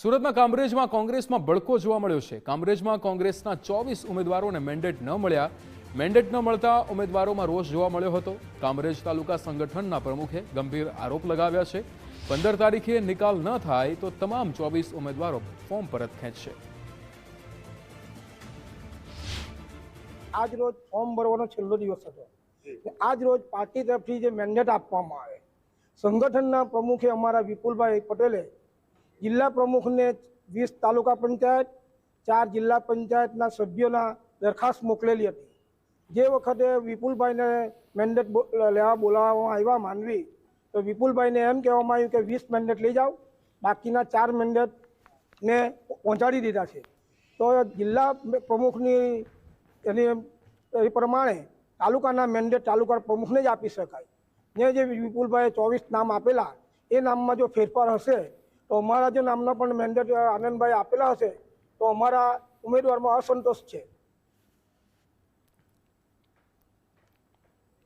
સુરતના કામરેજમાં કોંગ્રેસમાં બળકો જોવા મળ્યો છે। કામરેજમાં કોંગ્રેસના 24 ઉમેદવારોને મેન્ડેટ ન મળ્યા। મેન્ડેટ ન મળતા ઉમેદવારોમાં રોષ જોવા મળ્યો હતો। કામરેજ તાલુકા સંગઠનના પ્રમુખે ગંભીર આરોપ લગાવ્યા છે। 15 તારીખે નિકાલ ન થાય તો તમામ 24 ઉમેદવારો ફોર્મ પરત ખેંચશે। આજ રોજ ફોર્મ ભરવાનો છેલ્લો દિવસ હતો। આજ રોજ પાર્ટી તરફથી જે મેન્ડેટ આપવામાં આવે, સંગઠનના પ્રમુખે અમારા વિપુલભાઈ પટેલે જિલ્લા પ્રમુખને 20 તાલુકા પંચાયત 4 જિલ્લા પંચાયતના સભ્યોના દરખાસ્ત મોકલેલી હતી। જે વખતે વિપુલભાઈને મેન્ડેટ લેવા બોલાવવામાં આવ્યા માનવી, તો વિપુલભાઈને એમ કહેવામાં આવ્યું કે 20 મેન્ડેટ લઈ જાઓ, બાકીના 4 મેન્ડેટને પહોંચાડી દીધા છે। તો જિલ્લા પ્રમુખની એ પ્રમાણે તાલુકાના મેન્ડેટ તાલુકા પ્રમુખને જ આપી શકાય। ને જે વિપુલભાઈએ 24 નામ આપેલા એ નામમાં જો ફેરફાર હશે તો અમારા જે નામના પણ મેન્ડેટ આનંદભાઈ આપેલા હશે તો અમારા ઉમેદવારમાં અસંતોષ છે।